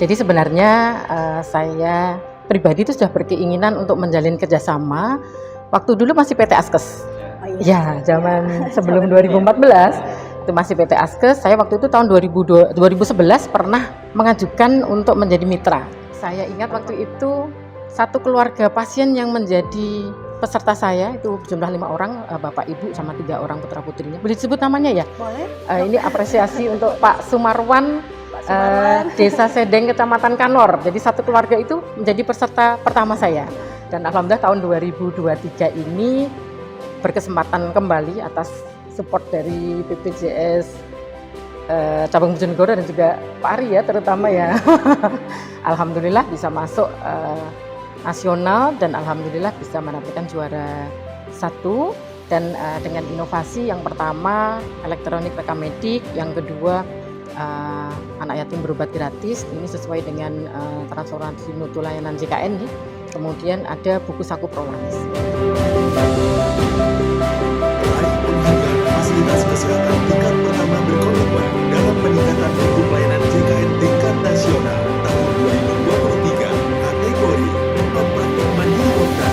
Jadi sebenarnya saya pribadi itu sudah berkeinginan untuk menjalin kerjasama. Waktu dulu masih PT Askes. Ya, zaman sebelum 2014 itu masih PT Askes. Saya waktu itu tahun 2011 pernah mengajukan untuk menjadi mitra. Saya ingat waktu itu satu keluarga pasien yang menjadi peserta saya itu jumlah 5 orang, bapak ibu sama 3 orang putra putrinya. Boleh disebut namanya ya? Boleh. Ini apresiasi untuk Pak Sumarwan, Desa Sedeng, Kecamatan Kanor. Jadi satu keluarga itu menjadi peserta pertama saya. Dan alhamdulillah tahun 2023 ini berkesempatan kembali atas support dari BPJS cabang Bojonegoro dan juga Pak Ari ya terutama ya. Alhamdulillah bisa masuk nasional dan alhamdulillah bisa mendapatkan juara 1 dan dengan inovasi yang pertama elektronik rekam medik, yang kedua anak yatim berobat gratis, ini sesuai dengan transformasi mutu layanan JKN nih. Kemudian ada buku saku Prolaris. Fasilitas kesehatan tingkat pertama berkomitmen dalam peningkatan mutu pelayanan JKN tingkat nasional tahun 2023 kategori obat mandiri dokter.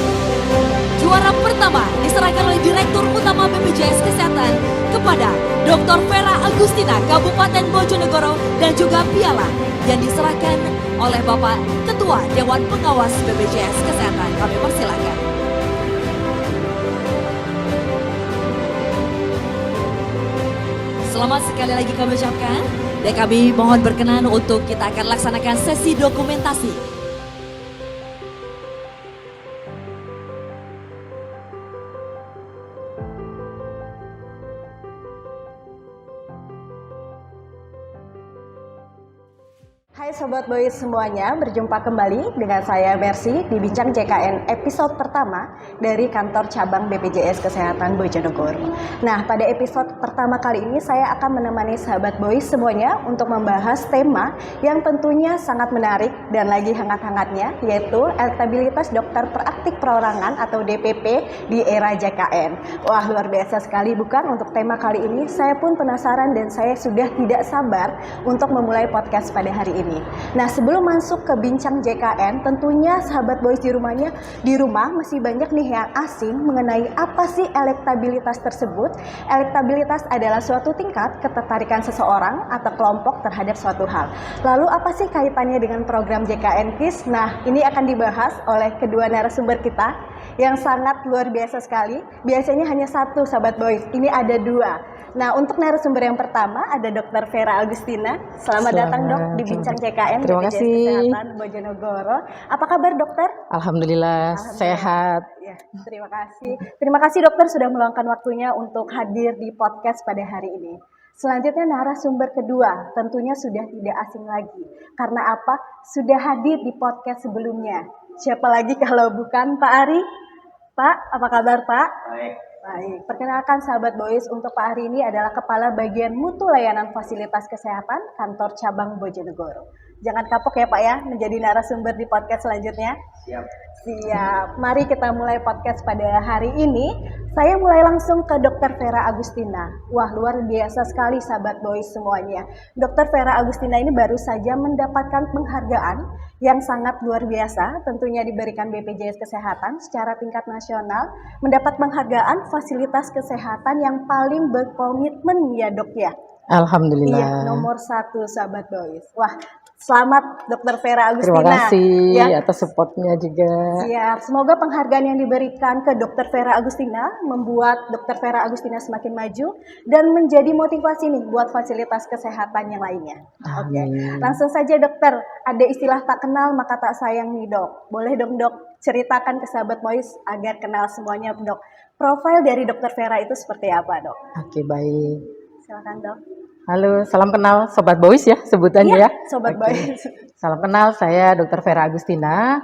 Juara pertama diserahkan oleh Direktur Utama BPJS Kesehatan kepada Dr. Vera Agustina Kabupaten Bojonegoro dan juga piala yang diserahkan oleh Bapak Ketua Dewan Pengawas BPJS Kesehatan. Kami persilakan. Selamat sekali lagi kami ucapkan dan kami mohon berkenan untuk kita akan laksanakan sesi dokumentasi. Hai Sobat Boys semuanya, berjumpa kembali dengan saya Mercy di Bincang JKN episode pertama dari kantor cabang BPJS Kesehatan Bojonegoro. Nah, pada episode pertama kali ini saya akan menemani Sahabat Boys semuanya untuk membahas tema yang tentunya sangat menarik dan lagi hangat-hangatnya, yaitu elektabilitas dokter praktik perorangan atau DPP di era JKN. Wah, luar biasa sekali bukan untuk tema kali ini? Saya pun penasaran dan saya sudah tidak sabar untuk memulai podcast pada hari ini. Nah, sebelum masuk ke Bincang JKN, tentunya Sahabat Boys di rumah masih banyak nih yang asing mengenai apa sih elektabilitas tersebut. Elektabilitas adalah suatu tingkat ketertarikan seseorang atau kelompok terhadap suatu hal. Lalu apa sih kaitannya dengan program JKN KIS? Nah, ini akan dibahas oleh kedua narasumber kita yang sangat luar biasa sekali. Biasanya hanya satu Sahabat Boys, ini ada dua. Nah, untuk narasumber yang pertama ada Dr. Vera Agustina. Selamat datang Dok di Bincang JKN Terima BPJS kasih. Kesehatan Bojonegoro. Apa kabar Dokter? Alhamdulillah sehat. Ya, terima kasih. Terima kasih Dokter sudah meluangkan waktunya untuk hadir di podcast pada hari ini. Selanjutnya narasumber kedua tentunya sudah tidak asing lagi. Karena apa? Sudah hadir di podcast sebelumnya. Siapa lagi kalau bukan Pak Ari? Pak, apa kabar Pak? Baik, perkenalkan Sahabat Boys, untuk Pak Ari ini adalah Kepala Bagian Mutu Layanan Fasilitas Kesehatan Kantor Cabang Bojonegoro. Jangan kapok ya Pak ya, menjadi narasumber di podcast selanjutnya. Siap. Mari kita mulai podcast pada hari ini. Saya mulai langsung ke Dr. Vera Agustina. Wah, luar biasa sekali Sahabat Boys semuanya. Dr. Vera Agustina ini baru saja mendapatkan penghargaan yang sangat luar biasa, tentunya diberikan BPJS Kesehatan secara tingkat nasional, mendapat penghargaan fasilitas kesehatan yang paling berkomitmen ya Dok ya. Alhamdulillah. Iya, nomor 1 Sahabat Boys. Wah, selamat Dr. Vera Agustina. Terima kasih ya. atas supportnya juga. Siap. Semoga penghargaan yang diberikan ke Dr. Vera Agustina membuat Dr. Vera Agustina semakin maju dan menjadi motivasi nih buat fasilitas kesehatan yang lainnya. Oke. Langsung saja Dokter, ada istilah tak kenal maka tak sayang nih Dok. Boleh dong Dok ceritakan ke Sahabat Boys agar kenal semuanya Dok. Profil dari Dr. Vera itu seperti apa Dok? Oke, baik. Silakan Dok. Halo, salam kenal Sobat Boys ya sebutannya ya. Sobat Boys. Salam kenal, saya Dr. Vera Agustina.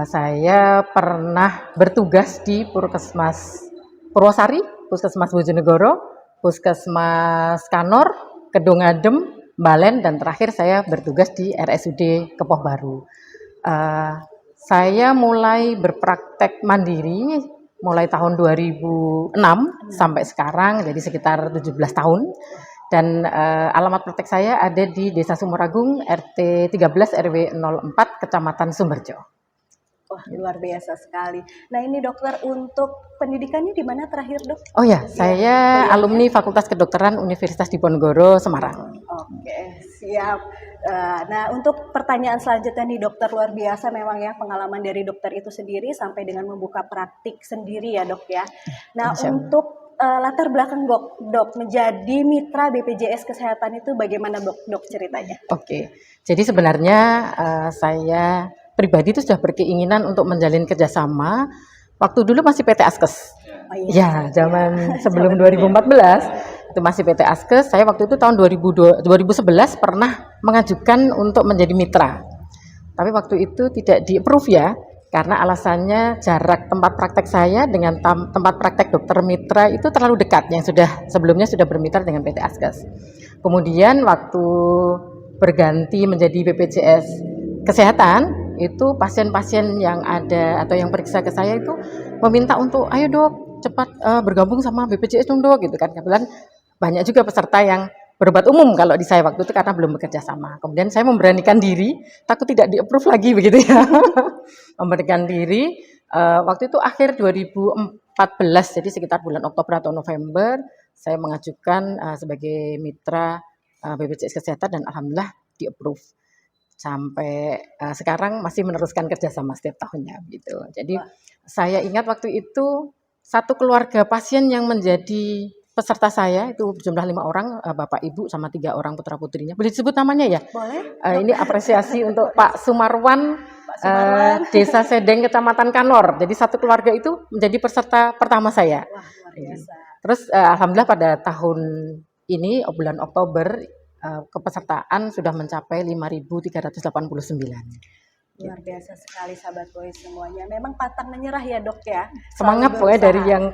Saya pernah bertugas di Puskesmas Purwosari, Puskesmas Bojonegoro, Puskesmas Kanor, Kedung Adem, Mbalen, dan terakhir saya bertugas di RSUD Kepoh Baru. Saya mulai berpraktek mandiri mulai tahun 2006 sampai sekarang, jadi sekitar 17 tahun. Dan alamat praktek saya ada di Desa Sumuragung, RT 13 RW 04, Kecamatan Sumberjo. Wah, luar biasa sekali. Nah, ini dokter, untuk pendidikannya di mana terakhir, Dok? Oh ya, saya alumni Fakultas Kedokteran Universitas Diponegoro, Semarang. Oke, siap. Nah, untuk pertanyaan selanjutnya nih dokter, luar biasa memang ya pengalaman dari dokter itu sendiri sampai dengan membuka praktik sendiri ya, Dok ya. Nah, Insya Allah. untuk latar belakang dok menjadi mitra BPJS Kesehatan itu bagaimana, Dok ceritanya? Oke, jadi sebenarnya saya pribadi itu sudah berkeinginan untuk menjalin kerjasama. Waktu dulu masih PT Askes. Oh, iya. Ya, zaman sebelum 2014 itu masih PT Askes. Saya waktu itu tahun 2011 pernah mengajukan untuk menjadi mitra. Tapi waktu itu tidak di-approve ya, karena alasannya jarak tempat praktek saya dengan tempat praktek dokter mitra itu terlalu dekat, yang sebelumnya sudah bermitra dengan PT Askes. Kemudian waktu berganti menjadi BPJS Kesehatan, itu pasien-pasien yang ada atau yang periksa ke saya itu meminta untuk, ayo dok, cepat bergabung sama BPJS dong dok, gitu kan. Kebetulan banyak juga peserta yang berobat umum kalau di saya waktu itu karena belum bekerja sama. Kemudian saya memberanikan diri, takut tidak di-approve lagi begitu ya. Memberanikan diri, waktu itu akhir 2014, jadi sekitar bulan Oktober atau November, saya mengajukan sebagai mitra BPJS Kesehatan dan alhamdulillah di-approve. Sampai sekarang masih meneruskan kerjasama setiap tahunnya gitu. Jadi saya ingat waktu itu satu keluarga pasien yang menjadi peserta saya itu jumlah 5 orang, bapak ibu sama 3 orang putra putrinya. Boleh disebut namanya ya? Boleh. Ini apresiasi untuk Pak Sumarwan, Sumarwan. Desa Sedeng, Kecamatan Kanor. Jadi satu keluarga itu menjadi peserta pertama saya. Wah, luar biasa. Terus alhamdulillah pada tahun ini bulan Oktober kepesertaan sudah mencapai 5.389. Luar biasa sekali sahabat boy semuanya. Memang pantang menyerah ya dok ya. Semangat pokoknya dari yang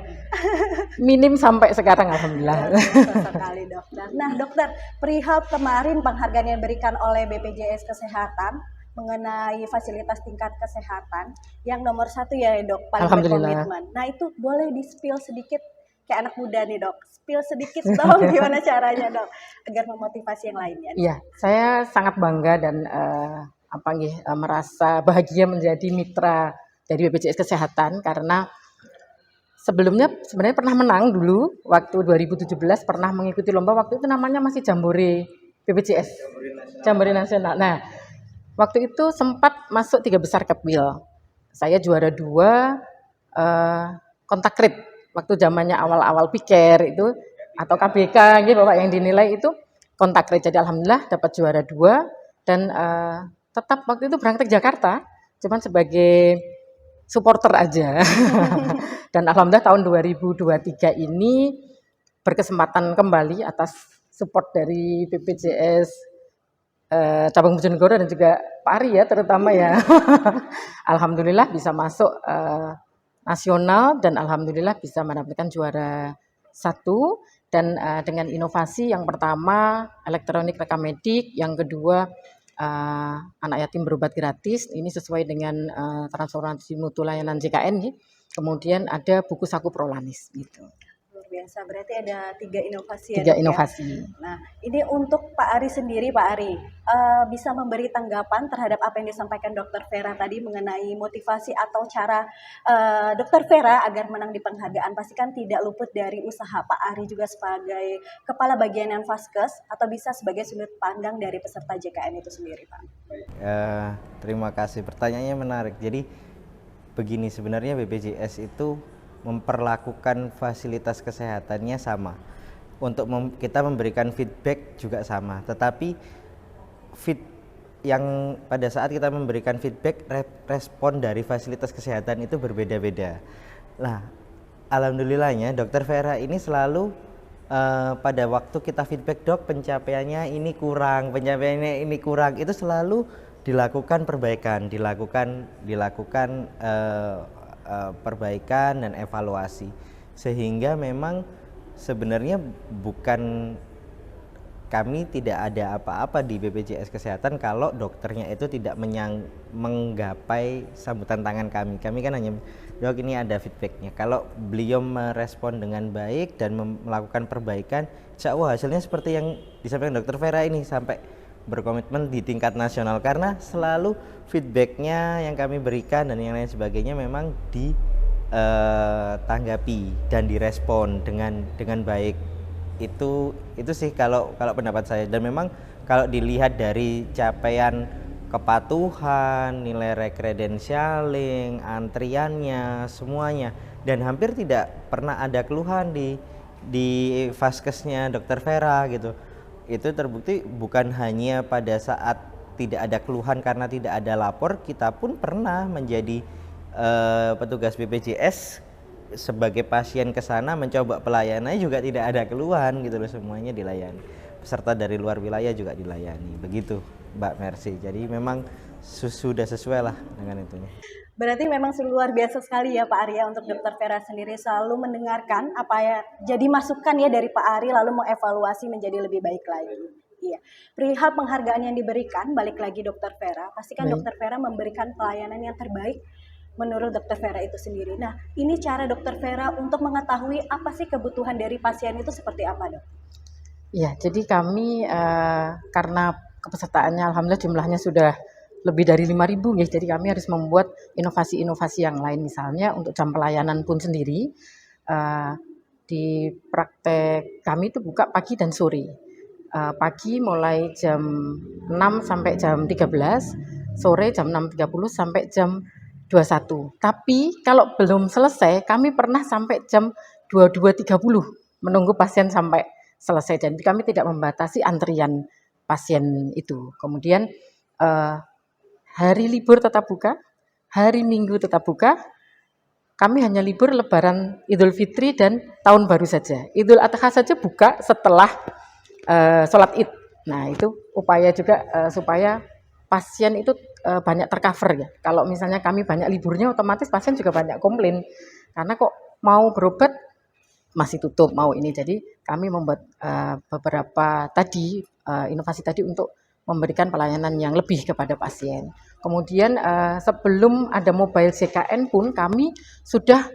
minim sampai sekarang alhamdulillah. Luar biasa sekali dokter. Nah dokter, perihal kemarin penghargaan yang diberikan oleh BPJS Kesehatan mengenai fasilitas tingkat kesehatan yang nomor 1 ya dok, paling berkomitmen. Nah itu boleh di-spill sedikit kayak anak muda nih dok, spill sedikit dong gimana caranya dok agar memotivasi yang lainnya. Iya, saya sangat bangga dan merasa bahagia menjadi mitra dari BPJS Kesehatan karena sebelumnya sebenarnya pernah menang dulu waktu 2017 pernah mengikuti lomba, waktu itu namanya masih Jambore BPJS, Jambore Nasional. Nah, waktu itu sempat masuk 3 besar Kepwil. Saya juara 2 kontak rate. Waktu zamannya awal-awal piker itu atau KBK gitu Bapak yang dinilai itu kontak rate. Jadi alhamdulillah dapat juara 2 dan tetap waktu itu berangkat ke Jakarta cuman sebagai supporter aja. Dan alhamdulillah tahun 2023 ini berkesempatan kembali atas support dari BPJS cabang Bojonegoro dan juga Pak Ari ya terutama ya. Alhamdulillah bisa masuk nasional dan alhamdulillah bisa mendapatkan juara 1 dan dengan inovasi yang pertama elektronik rekam medik, yang kedua anak yatim berobat gratis, ini sesuai dengan transformasi mutu layanan JKN ya. Kemudian ada buku saku Prolanis gitu. Luar biasa, berarti ada 3 inovasi ya. 3 inovasi. Ya? Nah, ini untuk Pak Ari sendiri, Pak Ari bisa memberi tanggapan terhadap apa yang disampaikan Dr. Vera tadi mengenai motivasi atau cara Dr. Vera agar menang di penghargaan. Pastikan tidak luput dari usaha Pak Ari juga sebagai kepala bagian Faskes atau bisa sebagai sudut pandang dari peserta JKN itu sendiri, Pak. Terima kasih, pertanyaannya menarik. Jadi begini, sebenarnya BPJS itu memperlakukan fasilitas kesehatannya sama. Untuk kita memberikan feedback juga sama. Tetapi yang pada saat kita memberikan feedback, respon dari fasilitas kesehatan itu berbeda-beda. Nah, alhamdulillahnya Dr. Vera ini selalu pada waktu kita feedback, dok pencapaiannya ini kurang, itu selalu dilakukan perbaikan, dilakukan perbaikan dan evaluasi, sehingga memang sebenarnya bukan kami tidak ada apa-apa di BPJS Kesehatan kalau dokternya itu tidak menggapai sambutan tangan kami. Kami kan hanya, dok ini ada feedbacknya. Kalau beliau merespon dengan baik dan melakukan perbaikan, insya Allah hasilnya seperti yang disampaikan Dokter Vera ini, sampai berkomitmen di tingkat nasional, karena selalu feedbacknya yang kami berikan dan yang lain sebagainya memang ditanggapi dan direspon dengan baik. Itu sih kalau pendapat saya. Dan memang kalau dilihat dari capaian kepatuhan, nilai rekredensialing, antriannya, semuanya, dan hampir tidak pernah ada keluhan di Vaskesnya Dokter Vera gitu. Itu terbukti bukan hanya pada saat tidak ada keluhan karena tidak ada lapor, kita pun pernah menjadi petugas BPJS sebagai pasien ke sana mencoba pelayanannya juga tidak ada keluhan gitu loh, semuanya dilayani. Peserta dari luar wilayah juga dilayani. Begitu Mbak Mercy. Jadi memang sudah sesuai lah dengan itunya. Berarti memang luar biasa sekali ya Pak Arya, untuk Dokter Vera sendiri selalu mendengarkan apa ya jadi masukan ya dari Pak Ari, lalu mengevaluasi menjadi lebih baik lagi. Iya. Perihal penghargaan yang diberikan, balik lagi Dokter Vera, pastikan Dokter Vera memberikan pelayanan yang terbaik menurut Dokter Vera itu sendiri. Nah, ini cara Dokter Vera untuk mengetahui apa sih kebutuhan dari pasien itu seperti apa, Dok? Ya, jadi kami karena kepesertaannya alhamdulillah jumlahnya sudah lebih dari 5.000 ya. Jadi kami harus membuat inovasi-inovasi yang lain, misalnya untuk jam pelayanan pun sendiri di praktek kami itu buka pagi dan sore. Pagi mulai jam 6 sampai jam 13, sore jam 6.30 sampai jam 21. Tapi kalau belum selesai, kami pernah sampai jam 22.30 menunggu pasien sampai selesai. Jadi kami tidak membatasi antrian pasien itu. Kemudian hari libur tetap buka, hari Minggu tetap buka. Kami hanya libur Lebaran, Idul Fitri dan Tahun Baru saja. Idul Adha saja buka setelah sholat Id. Nah itu upaya juga supaya pasien itu banyak tercover ya. Kalau misalnya kami banyak liburnya, otomatis pasien juga banyak komplain. Karena kok mau berobat masih tutup, mau ini. Jadi kami membuat beberapa tadi inovasi tadi untuk memberikan pelayanan yang lebih kepada pasien. Kemudian sebelum ada mobile JKN pun kami sudah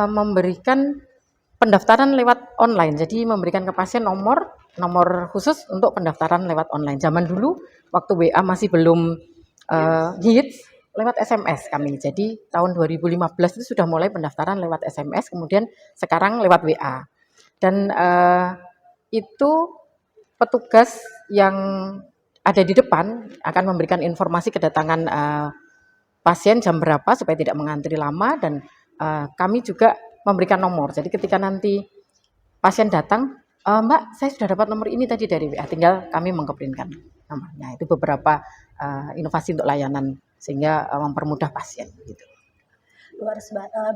memberikan pendaftaran lewat online. Jadi memberikan ke pasien nomor khusus untuk pendaftaran lewat online. Zaman dulu waktu WA masih belum hits, lewat SMS kami. Jadi tahun 2015 itu sudah mulai pendaftaran lewat SMS, kemudian sekarang lewat WA. Dan itu petugas yang ada di depan akan memberikan informasi kedatangan pasien jam berapa supaya tidak mengantri lama, dan kami juga memberikan nomor. Jadi ketika nanti pasien datang, Mbak, saya sudah dapat nomor ini tadi dari WA, tinggal kami mengkeprinkan nomornya. Itu beberapa inovasi untuk layanan sehingga mempermudah pasien gitu. Luar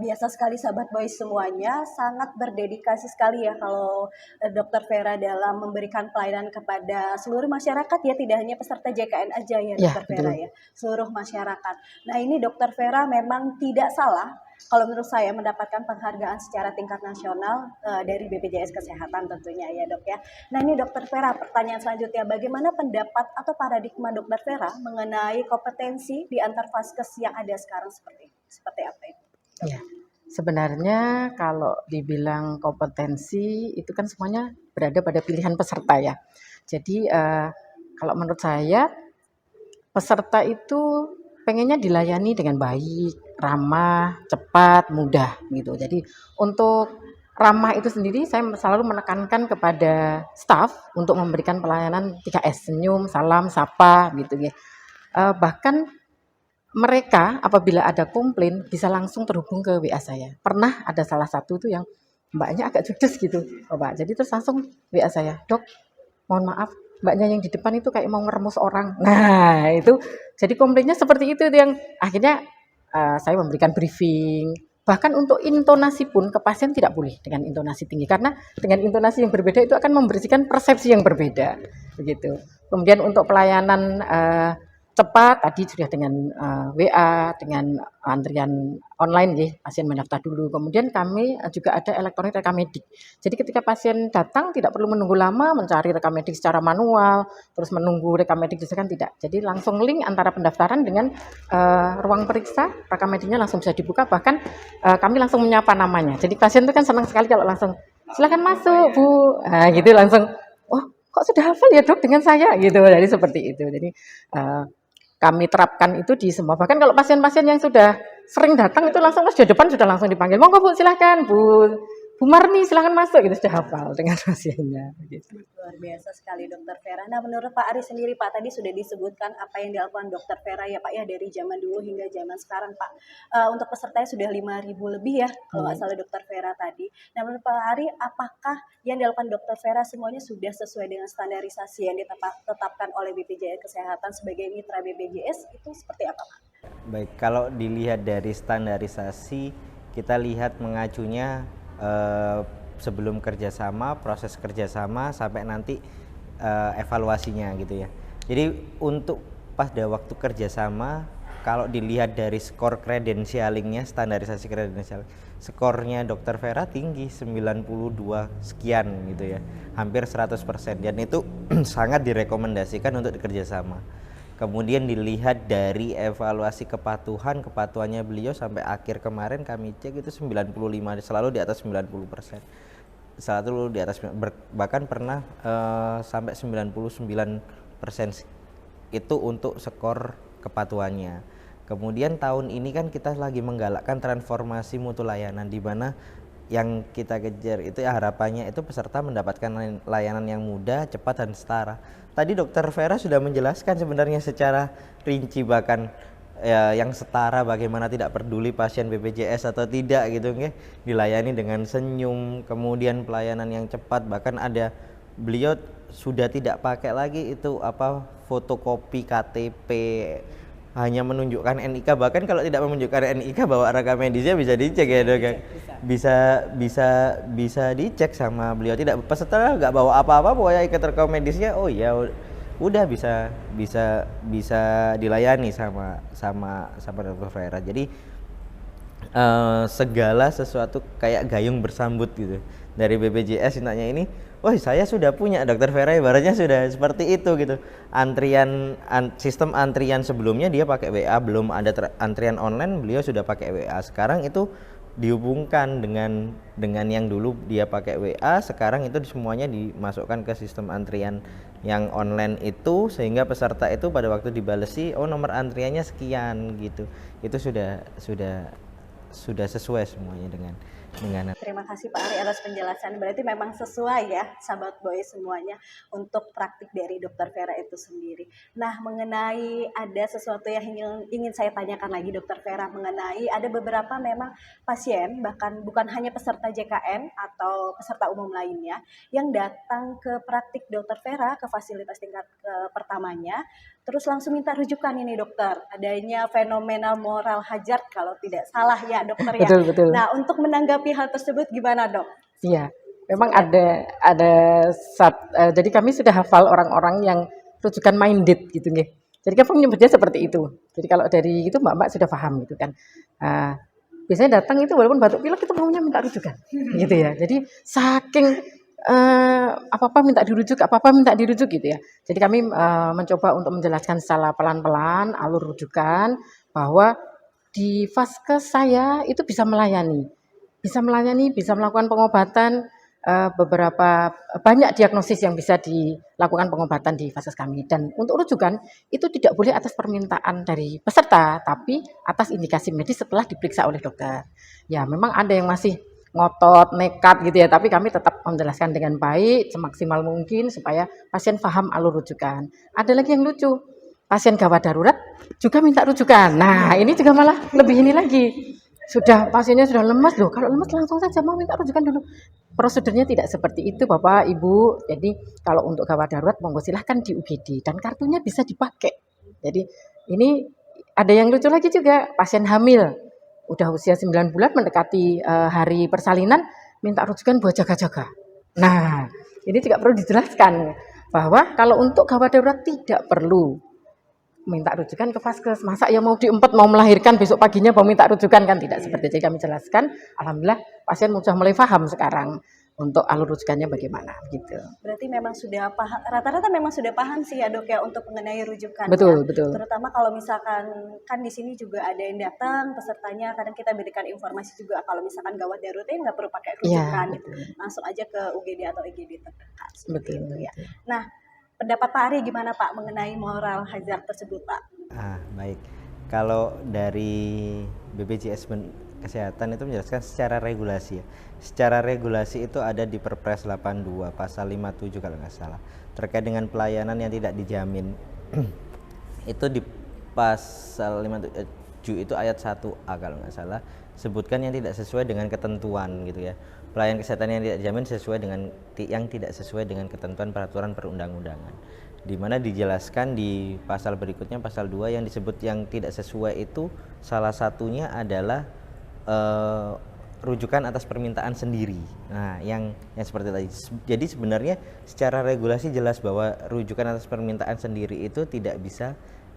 biasa sekali sahabat Boys semuanya, sangat berdedikasi sekali ya kalau Dokter Vera dalam memberikan pelayanan kepada seluruh masyarakat ya, tidak hanya peserta JKN aja ya Dokter Vera ya, seluruh masyarakat. Nah ini Dokter Vera memang tidak salah kalau menurut saya mendapatkan penghargaan secara tingkat nasional dari BPJS Kesehatan tentunya ya Dok ya. Nah ini Dokter Vera, pertanyaan selanjutnya, bagaimana pendapat atau paradigma Dokter Vera mengenai kompetensi di antar vaskes yang ada sekarang seperti apa itu? Ya, sebenarnya kalau dibilang kompetensi itu kan semuanya berada pada pilihan peserta ya. Jadi kalau menurut saya peserta itu pengennya dilayani dengan baik, ramah, cepat, mudah gitu. Jadi untuk ramah itu sendiri saya selalu menekankan kepada staf untuk memberikan pelayanan 3S, senyum, salam, sapa gitu ya. Bahkan mereka apabila ada komplain bisa langsung terhubung ke WA saya. Pernah ada salah satu itu yang mbaknya agak judes gitu, Pak. Jadi terus langsung WA saya, "Dok, mohon maaf, mbaknya yang di depan itu kayak mau ngeremus orang." Nah, itu jadi komplainnya seperti itu yang akhirnya saya memberikan briefing. Bahkan untuk intonasi pun ke pasien tidak boleh dengan intonasi tinggi, karena dengan intonasi yang berbeda itu akan membersihkan persepsi yang berbeda begitu. Kemudian untuk pelayanan cepat tadi sudah dengan WA, dengan antrian online ya, pasien mendaftar dulu. Kemudian kami juga ada elektronik rekam medik. Jadi ketika pasien datang tidak perlu menunggu lama mencari rekam medik secara manual, terus menunggu rekam medik disediakan, tidak. Jadi langsung link antara pendaftaran dengan ruang periksa, rekam mediknya langsung bisa dibuka, bahkan kami langsung menyapa namanya. Jadi pasien itu kan senang sekali kalau langsung silakan masuk Bu, nah, gitu langsung, oh kok sudah hafal ya Dok dengan saya gitu. Jadi seperti itu. Jadi kami terapkan itu di semua. Bahkan kalau pasien-pasien yang sudah sering datang itu langsung di depan sudah langsung dipanggil. Monggo Bu, silahkan Bu Marni silahkan masuk, gitu sudah hafal dengan pasiennya. Gitu. Luar biasa sekali Dokter Vera. Nah, menurut Pak Ari sendiri Pak, tadi sudah disebutkan apa yang dilakukan Dokter Vera ya Pak ya, dari zaman dulu hingga zaman sekarang Pak. Untuk pesertanya sudah 5.000 lebih ya kalau nggak salah Dokter Vera tadi. Nah, menurut Pak Ari, apakah yang dilakukan Dokter Vera semuanya sudah sesuai dengan standarisasi yang ditetapkan oleh BPJS Kesehatan sebagai mitra BPJS, itu seperti apa Pak? Baik, kalau dilihat dari standarisasi, kita lihat mengacunya sebelum kerjasama, proses kerjasama sampai nanti evaluasinya gitu ya. Jadi untuk pada waktu kerjasama, kalau dilihat dari skor kredensialingnya, standarisasi kredensial, skornya Dokter Vera tinggi, 92 sekian gitu ya, hampir 100%, dan itu sangat direkomendasikan untuk kerjasama. Kemudian dilihat dari evaluasi kepatuhannya beliau sampai akhir kemarin kami cek itu 95, selalu di atas 90%. Selalu di atas, bahkan pernah sampai 99% itu untuk skor kepatuhannya. Kemudian tahun ini kan kita lagi menggalakkan transformasi mutu layanan, di mana yang kita kejar itu ya harapannya itu peserta mendapatkan layanan yang mudah, cepat, dan setara. Tadi Dokter Vera sudah menjelaskan sebenarnya secara rinci, bahkan ya, yang setara bagaimana tidak peduli pasien BPJS atau tidak gitu nggih, dilayani dengan senyum, kemudian pelayanan yang cepat, bahkan ada beliau sudah tidak pakai lagi itu apa fotokopi KTP, hanya menunjukkan NIK, bahkan kalau tidak menunjukkan NIK bawa rekam medisnya bisa dicek ya Dok, bisa dicek sama beliau, tidak peserta nggak bawa apa-apa pokoknya ikat rekam medisnya, oh ya udah bisa dilayani sama Dokter Vera. Jadi segala sesuatu kayak gayung bersambut gitu dari BPJS tanya ini, wah saya sudah punya Dokter Vera, ibaratnya sudah seperti itu gitu. Sistem antrian sebelumnya dia pakai WA, belum ada antrian online, beliau sudah pakai WA. Sekarang itu dihubungkan dengan yang dulu dia pakai WA, sekarang itu semuanya dimasukkan ke sistem antrian yang online itu, sehingga peserta itu pada waktu dibalesi, oh nomor antriannya sekian gitu. Itu sudah sesuai semuanya dengan. Terima kasih Pak Ari atas penjelasan. Berarti memang sesuai ya sahabat boy semuanya untuk praktik dari Dokter Vera itu sendiri. Nah, mengenai ada sesuatu yang ingin saya tanyakan lagi Dokter Vera, mengenai ada beberapa memang pasien, bahkan bukan hanya peserta JKN atau peserta umum lainnya, yang datang ke praktik Dokter Vera, ke fasilitas tingkat pertamanya, terus langsung minta rujukan ini dokter, adanya fenomena moral hazard kalau tidak salah ya dokter ya. Betul. Nah, untuk menanggapi hal tersebut gimana dok? Iya, memang ada jadi kami sudah hafal orang-orang yang rujukan minded gitu nggih. Jadi kami menyebutnya seperti itu. Jadi kalau dari itu mbak-mbak sudah paham gitu kan. Biasanya datang itu walaupun batuk pilek itu maunya minta rujukan gitu ya. Jadi saking apa-apa minta dirujuk gitu ya. Jadi kami mencoba untuk menjelaskan secara pelan-pelan alur rujukan, bahwa di vaskes saya itu bisa melayani, bisa melakukan pengobatan, beberapa banyak diagnosis yang bisa dilakukan pengobatan di vaskes kami. Dan untuk rujukan itu tidak boleh atas permintaan dari peserta, tapi atas indikasi medis setelah diperiksa oleh dokter. Ya memang ada yang masih ngotot, nekat gitu ya, tapi kami tetap menjelaskan dengan baik, semaksimal mungkin supaya pasien paham alur rujukan. Ada lagi yang lucu, pasien gawat darurat juga minta rujukan. Nah ini juga malah lebih ini lagi, pasiennya sudah lemas loh, kalau lemas langsung saja mau minta rujukan dulu. Prosedurnya tidak seperti itu Bapak Ibu. Jadi kalau untuk gawat darurat monggo silahkan di UGD dan kartunya bisa dipakai. Jadi ini ada yang lucu lagi juga, pasien hamil udah usia 9 bulan mendekati hari persalinan, minta rujukan buat jaga-jaga. Nah, ini juga perlu dijelaskan bahwa kalau untuk gawat darurat tidak perlu minta rujukan ke vaskes. Masa ya mau diempet, mau melahirkan, besok paginya mau minta rujukan, kan tidak seperti itu. Jadi kami jelaskan, alhamdulillah pasien sudah mulai paham sekarang untuk alur rujukannya bagaimana gitu. Berarti memang sudah paham, rata-rata memang sudah paham sih ya dok ya untuk mengenai rujukan. Betul, ya. betul. Terutama kalau misalkan kan di sini juga ada yang datang pesertanya, kadang kita berikan informasi juga kalau misalkan gawat darurnya nggak perlu pakai rujukan, Iya, gitu. Langsung aja ke UGD atau IGD terdekat. Betul, Itu ya. betul. Nah, pendapat Pak Ari gimana Pak mengenai moral hazard tersebut Pak? Baik. Kalau dari BPJS Kesehatan itu menjelaskan secara regulasi ya. Secara regulasi itu ada di Perpres 82 pasal 57 kalau nggak salah. Terkait dengan pelayanan yang tidak dijamin. Itu di pasal 57 itu ayat 1A kalau nggak salah, sebutkan yang tidak sesuai dengan ketentuan gitu ya. Pelayanan kesehatan yang tidak dijamin sesuai dengan yang tidak sesuai dengan ketentuan peraturan perundang-undangan. Di mana dijelaskan di pasal berikutnya, pasal 2 yang disebut yang tidak sesuai itu salah satunya adalah rujukan atas permintaan sendiri. Nah, yang seperti tadi. Jadi sebenarnya secara regulasi jelas bahwa rujukan atas permintaan sendiri itu tidak bisa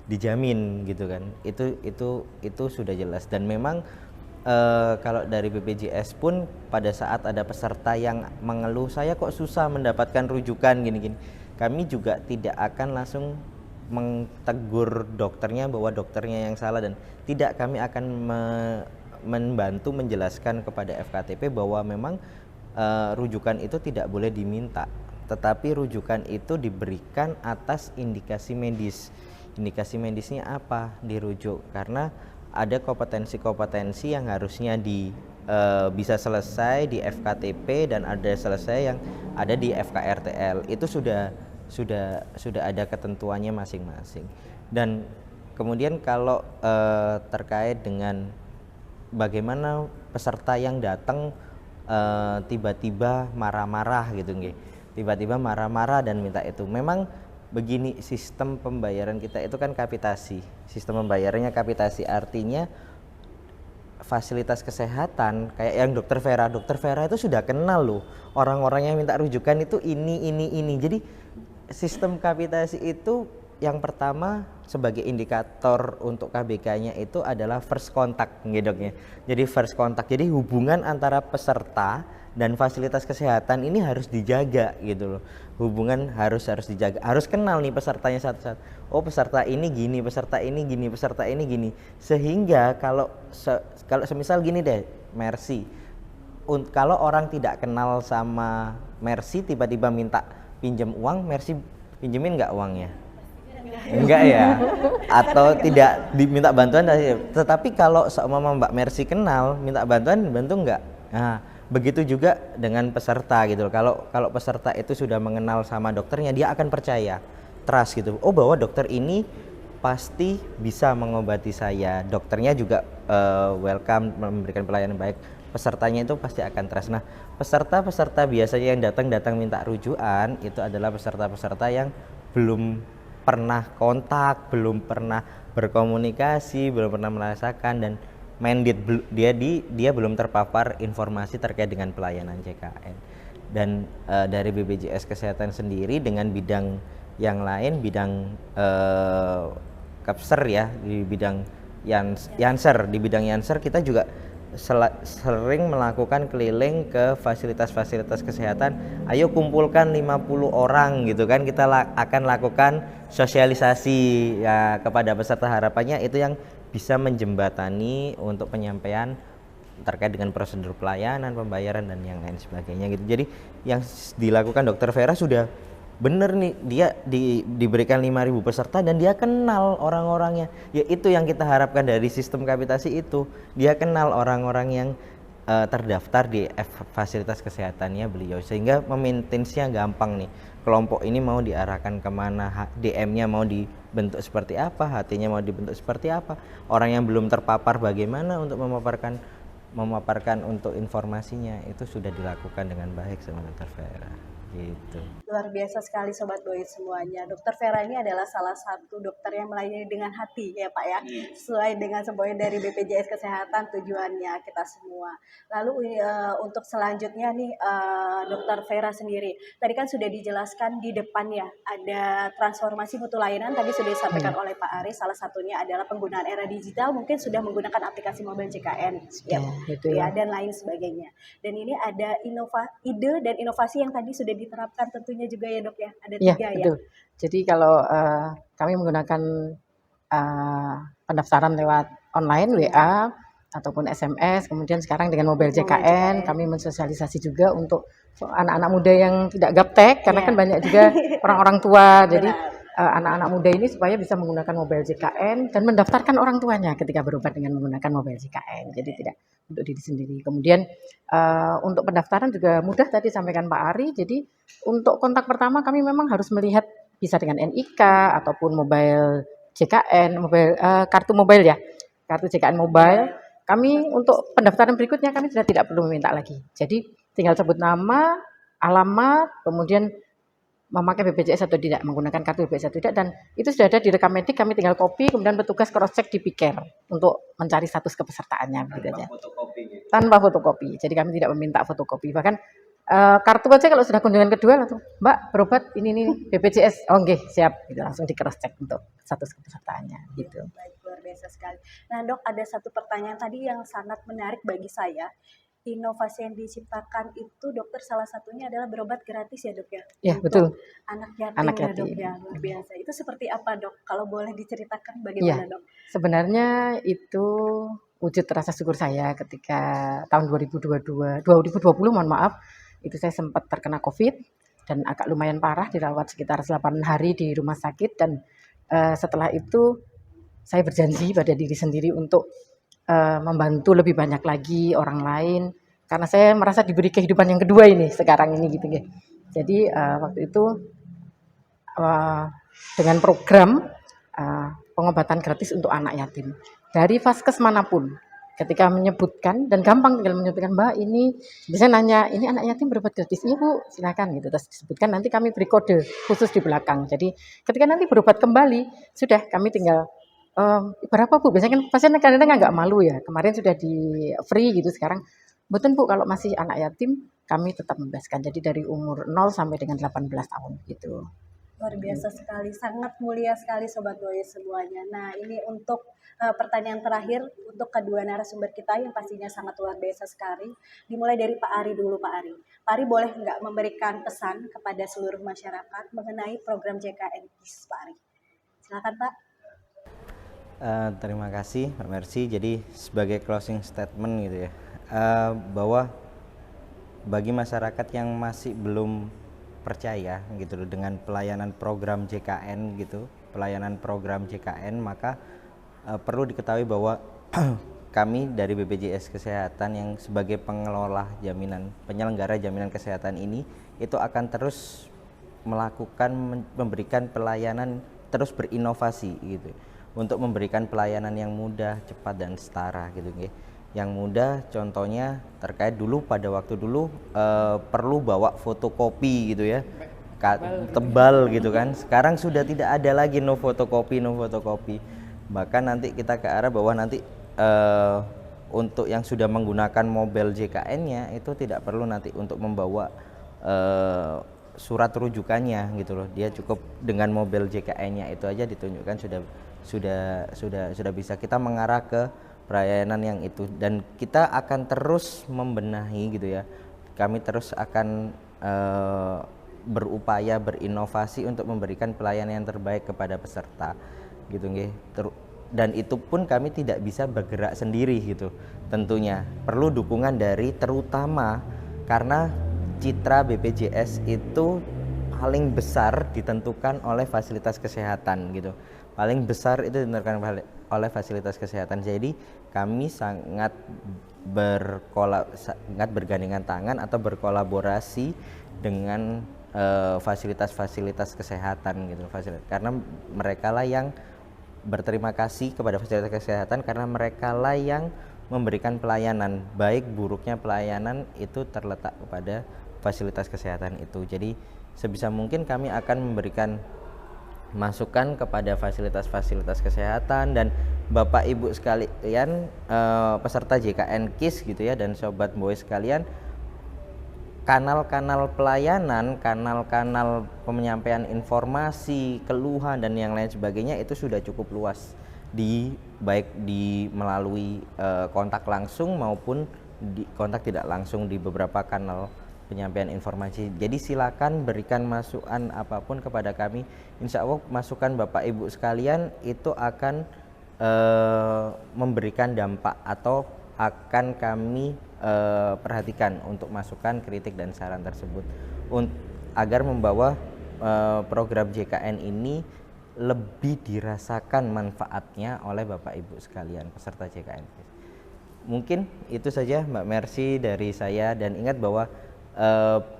dijamin gitu kan. Itu sudah jelas, dan memang kalau dari BPJS pun pada saat ada peserta yang mengeluh saya kok susah mendapatkan rujukan gini-gini, kami juga tidak akan langsung mentegur dokternya bahwa dokternya yang salah, dan tidak, kami akan membantu menjelaskan kepada FKTP bahwa memang rujukan itu tidak boleh diminta, tetapi rujukan itu diberikan atas indikasi medis. Indikasi medisnya apa dirujuk? Karena ada kompetensi-kompetensi yang harusnya bisa selesai di FKTP dan ada selesai yang ada di FKRTL. Itu sudah ada ketentuannya masing-masing. Dan kemudian kalau terkait dengan bagaimana peserta yang datang tiba-tiba marah-marah gitu nggih. Tiba-tiba marah-marah dan minta itu. Memang begini, sistem pembayaran kita itu kan kapitasi. Sistem pembayarannya kapitasi, artinya fasilitas kesehatan kayak yang Dokter Vera itu sudah kenal loh orang-orang yang minta rujukan itu ini. Jadi sistem kapitasi itu yang pertama sebagai indikator untuk KBK-nya itu adalah first contact ngedoknya. Jadi first contact, jadi hubungan antara peserta dan fasilitas kesehatan ini harus dijaga gitu loh. Hubungan harus dijaga, harus kenal nih pesertanya satu-satu. Oh, peserta ini gini, peserta ini gini, peserta ini gini. Sehingga kalau semisal gini deh, Mercy. Kalau orang tidak kenal sama Mercy tiba-tiba minta pinjam uang, Mercy pinjemin nggak uangnya? Enggak ya, atau tidak diminta bantuan. Tetapi kalau seumpama Mbak Mercy kenal, minta bantu enggak? Nah, begitu juga dengan peserta gitu. Kalau peserta itu sudah mengenal sama dokternya, dia akan percaya, trust gitu. Oh, bahwa dokter ini pasti bisa mengobati saya. Dokternya juga welcome, memberikan pelayanan baik. Pesertanya itu pasti akan trust. Nah, peserta biasanya yang datang minta rujukan itu adalah peserta-peserta yang belum pernah kontak, belum pernah berkomunikasi, belum pernah merasakan, dan mandate dia belum terpapar informasi terkait dengan pelayanan JKN. Dan dari BPJS Kesehatan sendiri dengan bidang yang lain, bidang Kapser ya, di bidang Yanser, di bidang Yanser kita juga sering melakukan keliling ke fasilitas-fasilitas kesehatan. Ayo kumpulkan 50 orang gitu kan, kita akan lakukan sosialisasi ya kepada peserta. Harapannya itu yang bisa menjembatani untuk penyampaian terkait dengan prosedur pelayanan, pembayaran dan yang lain sebagainya gitu. Jadi yang dilakukan Dokter Vera sudah bener nih, dia diberikan 5.000 peserta dan dia kenal orang-orangnya. Ya itu yang kita harapkan dari sistem kapitasi itu. Dia kenal orang-orang yang terdaftar di fasilitas kesehatannya beliau, sehingga memaintainsnya gampang nih. Kelompok ini mau diarahkan kemana, DM-nya mau dibentuk seperti apa, HT-nya mau dibentuk seperti apa. Orang yang belum terpapar bagaimana untuk memaparkan untuk informasinya, itu sudah dilakukan dengan baik sama Dokter Vera. gitu. Luar biasa sekali Sobat Boy semuanya. Dokter Vera ini adalah salah satu dokter yang melayani dengan hati ya Pak ya. Sesuai dengan semboyan dari BPJS Kesehatan tujuannya kita semua. Lalu untuk selanjutnya nih Dokter Vera sendiri. Tadi kan sudah dijelaskan di depan ya. Ada transformasi mutu layanan tadi sudah disampaikan oleh Pak Aris. Salah satunya adalah penggunaan era digital. Mungkin sudah menggunakan aplikasi mobile JKN ya, dan lain sebagainya. Dan ini ada ide dan inovasi yang tadi sudah diterapkan tentunya juga ya Dok ya, ada Iya, 3 ya. betul. Jadi kalau kami menggunakan pendaftaran lewat online WA ataupun SMS, kemudian sekarang dengan mobile JKN kami mensosialisasi juga untuk anak-anak muda yang tidak gaptek karena kan banyak juga orang-orang tua. Jadi anak-anak muda ini supaya bisa menggunakan mobile JKN dan mendaftarkan orang tuanya ketika berobat dengan menggunakan mobile JKN. Jadi tidak untuk diri sendiri. Kemudian untuk pendaftaran juga mudah tadi sampaikan Pak Ari. Jadi untuk kontak pertama kami memang harus melihat bisa dengan NIK ataupun mobile JKN, kartu mobile ya, kartu JKN mobile. Kami untuk pendaftaran berikutnya kami sudah tidak perlu meminta lagi. Jadi tinggal sebut nama, alamat, kemudian memakai BPJS atau tidak, menggunakan kartu BPJS atau tidak, dan itu sudah ada di rekam medik, kami tinggal copy, kemudian petugas cross check di Piker untuk mencari status kepesertaannya begitu aja. Tanpa fotokopi. Jadi kami tidak meminta fotokopi. Bahkan kartu aja kalau sudah kunjungan kedua langsung, Mbak berobat ini BPJS, oh nggih, siap, gitu, langsung di cross check untuk status kepesertaannya gitu. Baik, luar biasa sekali. Nah Dok, ada satu pertanyaan tadi yang sangat menarik bagi saya. Inovasi yang diciptakan itu dokter salah satunya adalah berobat gratis ya Dok ya? Iya, betul. Anak yatim Anak ya Dok yatim. ya, luar biasa. Itu seperti apa Dok? Kalau boleh diceritakan bagaimana Dok? Sebenarnya itu wujud rasa syukur saya ketika tahun 2020 mohon maaf, itu saya sempat terkena COVID dan agak lumayan parah, dirawat sekitar 8 hari di rumah sakit, dan setelah itu saya berjanji pada diri sendiri untuk membantu lebih banyak lagi orang lain karena saya merasa diberi kehidupan yang kedua ini sekarang ini gitu ya. Jadi waktu itu dengan program pengobatan gratis untuk anak yatim dari vaskes manapun, ketika menyebutkan dan gampang tinggal menyebutkan, Mbak ini biasanya nanya ini anak yatim berobat gratis, iya Bu silakan gitu, terus disebutkan, nanti kami beri kode khusus di belakang. Jadi ketika nanti berobat kembali sudah kami tinggal berapa Bu, biasanya kan pasien kadang-kadang nggak malu ya, kemarin sudah di free gitu, sekarang betul Bu kalau masih anak yatim kami tetap membebaskan, jadi dari umur 0 sampai dengan 18 tahun gitu. Luar biasa sekali, sangat mulia sekali Sobat Boy semuanya. Nah ini untuk pertanyaan terakhir untuk kedua narasumber kita yang pastinya sangat luar biasa sekali. Dimulai dari Pak Ari dulu Pak Ari. Pak Ari boleh nggak memberikan pesan kepada seluruh masyarakat mengenai program JKN KIS Pak Ari? Silakan Pak. Terima kasih Mbak Mercy. Jadi sebagai closing statement gitu ya, bahwa bagi masyarakat yang masih belum percaya gitu loh dengan pelayanan program JKN gitu, pelayanan program JKN, maka perlu diketahui bahwa kami dari BPJS Kesehatan yang sebagai pengelola penyelenggara jaminan kesehatan ini itu akan terus memberikan pelayanan, terus berinovasi gitu untuk memberikan pelayanan yang mudah, cepat dan setara gitu nggih. Yang mudah contohnya terkait dulu pada waktu dulu perlu bawa fotokopi gitu ya. Tebal gitu kan. Sekarang sudah tidak ada lagi no fotokopi. Bahkan nanti kita ke arah bahwa nanti untuk yang sudah menggunakan mobile JKN-nya itu tidak perlu nanti untuk membawa surat rujukannya gitu loh. Dia cukup dengan mobile JKN-nya itu aja ditunjukkan sudah bisa kita mengarah ke pelayanan yang itu, dan kita akan terus membenahi gitu ya. Kami terus akan berupaya berinovasi untuk memberikan pelayanan yang terbaik kepada peserta gitu nggih. Dan itu pun kami tidak bisa bergerak sendiri gitu. Tentunya perlu dukungan dari, terutama karena citra BPJS itu paling besar ditentukan oleh fasilitas kesehatan gitu. Paling besar itu ditentukan oleh fasilitas kesehatan. Jadi kami sangat bergandengan tangan atau berkolaborasi dengan fasilitas-fasilitas kesehatan gitu. Karena mereka lah yang berterima kasih kepada fasilitas kesehatan, karena mereka lah yang memberikan pelayanan. Baik buruknya pelayanan itu terletak kepada fasilitas kesehatan itu. Jadi sebisa mungkin kami akan memberikan masukan kepada fasilitas-fasilitas kesehatan, dan Bapak Ibu sekalian peserta JKN KIS gitu ya, dan Sobat Boys sekalian, kanal-kanal pelayanan, kanal-kanal penyampaian informasi, keluhan dan yang lain sebagainya itu sudah cukup luas, baik melalui kontak langsung maupun di kontak tidak langsung di beberapa kanal penyampaian informasi. Jadi silakan berikan masukan apapun kepada kami. Insya Allah masukan Bapak Ibu sekalian itu akan memberikan dampak atau akan kami perhatikan untuk masukan, kritik dan saran tersebut agar membawa program JKN ini lebih dirasakan manfaatnya oleh Bapak Ibu sekalian peserta JKN. Mungkin itu saja Mbak Mercy dari saya, dan ingat bahwa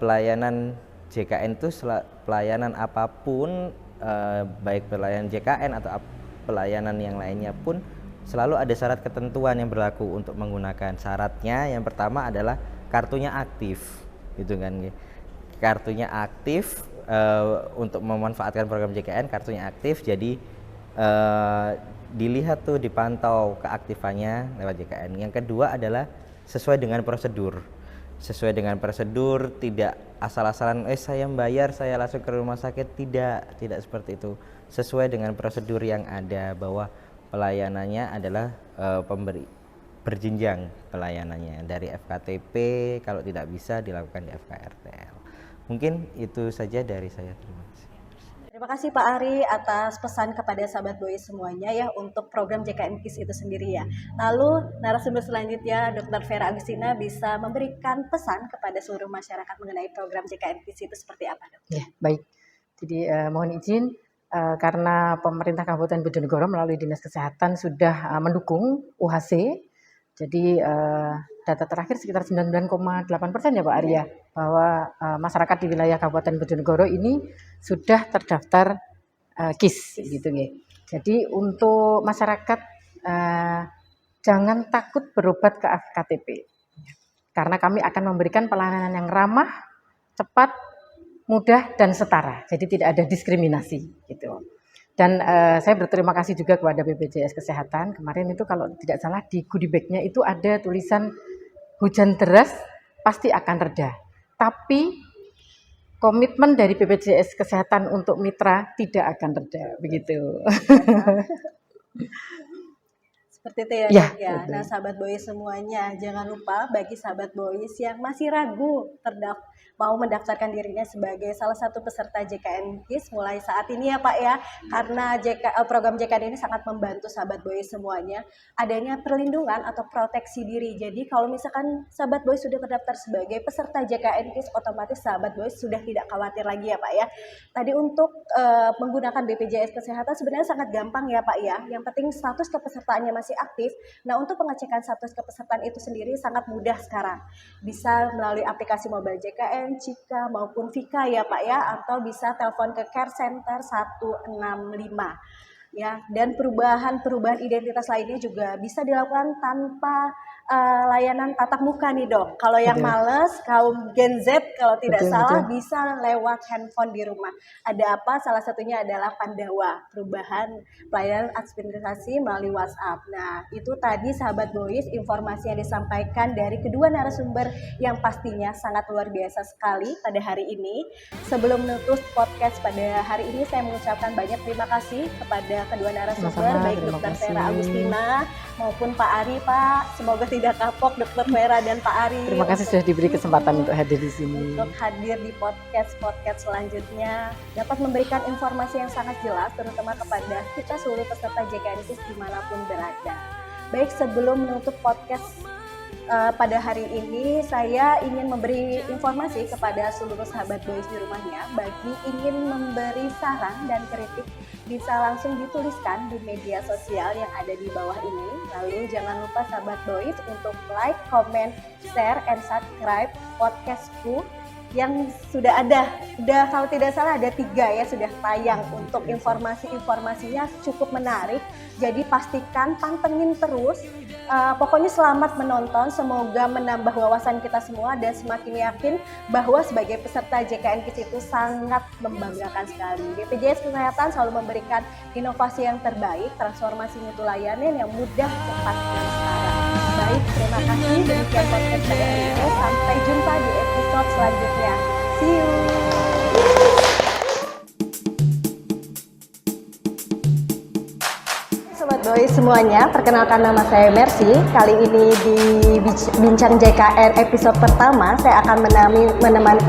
pelayanan JKN itu pelayanan apapun, baik pelayanan JKN atau pelayanan yang lainnya pun selalu ada syarat ketentuan yang berlaku untuk menggunakan. Syaratnya yang pertama adalah kartunya aktif, gitu kan? Kartunya aktif untuk memanfaatkan program JKN, kartunya aktif. Jadi dilihat tuh, dipantau keaktifannya lewat JKN. Yang kedua adalah sesuai dengan prosedur. Sesuai dengan prosedur, tidak asal-asalan saya bayar saya langsung ke rumah sakit, tidak seperti itu. Sesuai dengan prosedur yang ada, bahwa pelayanannya adalah berjenjang pelayanannya dari FKTP, kalau tidak bisa dilakukan di FKRTL. Mungkin itu saja dari saya. Terima kasih. Terima kasih Pak Ari atas pesan kepada sahabat Boys semuanya ya untuk program JKN KIS itu sendiri ya. Lalu narasumber selanjutnya Dr. Vera Agustina bisa memberikan pesan kepada seluruh masyarakat mengenai program JKN KIS itu seperti apa, Dok? Ya, baik. Jadi mohon izin karena pemerintah Kabupaten Bojonegoro melalui Dinas Kesehatan sudah mendukung UHC. Jadi data terakhir sekitar 99,8% ya Pak Arya, bahwa masyarakat di wilayah Kabupaten Bojonegoro ini sudah terdaftar KIS gitu ya. Jadi untuk masyarakat jangan takut berobat ke FKTP, karena kami akan memberikan pelayanan yang ramah, cepat, mudah dan setara. Jadi tidak ada diskriminasi gitu. Dan saya berterima kasih juga kepada BPJS Kesehatan. Kemarin itu kalau tidak salah di goodie bag-nya itu ada tulisan hujan deras pasti akan reda. Tapi komitmen dari BPJS Kesehatan untuk mitra tidak akan reda, begitu. Seperti itu ya, Ya, Dok ya. Nah, sahabat Boys semuanya, jangan lupa bagi sahabat Boys yang masih ragu mau mendaftarkan dirinya sebagai salah satu peserta JKN KIS mulai saat ini ya Pak ya, karena program JKN ini sangat membantu sahabat Boys semuanya adanya perlindungan atau proteksi diri. Jadi kalau misalkan sahabat Boys sudah terdaftar sebagai peserta JKN KIS, otomatis sahabat Boys sudah tidak khawatir lagi ya Pak ya. Tadi untuk menggunakan BPJS Kesehatan sebenarnya sangat gampang ya Pak ya, yang penting status kepesertaannya masih aktif. Nah, untuk pengecekan status kepesertaan itu sendiri sangat mudah sekarang, bisa melalui aplikasi mobile JKN, Cika maupun Vika ya Pak ya, atau bisa telepon ke Care Center 165 ya. Dan perubahan identitas lainnya juga bisa dilakukan tanpa layanan tatap muka nih Dok. Kalau yang males, kaum Gen Z kalau tidak salah bisa lewat handphone di rumah. Ada apa? Salah satunya adalah Pandawa, perubahan pelayanan administrasi melalui WhatsApp. Nah, itu tadi sahabat Boys informasi yang disampaikan dari kedua narasumber yang pastinya sangat luar biasa sekali pada hari ini. Sebelum menutup podcast pada hari ini, saya mengucapkan banyak terima kasih kepada kedua narasumber, baik Dr. Vera Agustina maupun Pak Ari. Pak, semoga tidak kapok Dr. Vera dan Pak Ari. Terima kasih sudah diberi kesempatan untuk hadir di sini. Untuk hadir di podcast selanjutnya, dapat memberikan informasi yang sangat jelas terutama kepada kita seluruh peserta JKN KIS dimanapun berada. Baik, sebelum menutup podcast pada hari ini, saya ingin memberi informasi kepada seluruh sahabat Boys di rumahnya. Bagi ingin memberi saran dan kritik, bisa langsung dituliskan di media sosial yang ada di bawah ini. Lalu jangan lupa sahabat Boys untuk like, comment, share, and subscribe podcastku yang sudah kalau tidak salah ada 3 ya sudah tayang. Untuk informasinya cukup menarik, jadi pastikan pantengin terus. Pokoknya selamat menonton, semoga menambah wawasan kita semua dan semakin yakin bahwa sebagai peserta JKN KIS itu sangat membanggakan sekali. BPJS Kesehatan selalu memberikan inovasi yang terbaik, transformasi mutu layanan yang mudah, cepat, dan sekarang. Baik, terima kasih. Demikian podcast pada hari ini. Sampai jumpa di episode selanjutnya. See you. Sobat Boy semuanya, perkenalkan nama saya Mercy. Kali ini di Bincang JKN episode pertama, saya akan menemani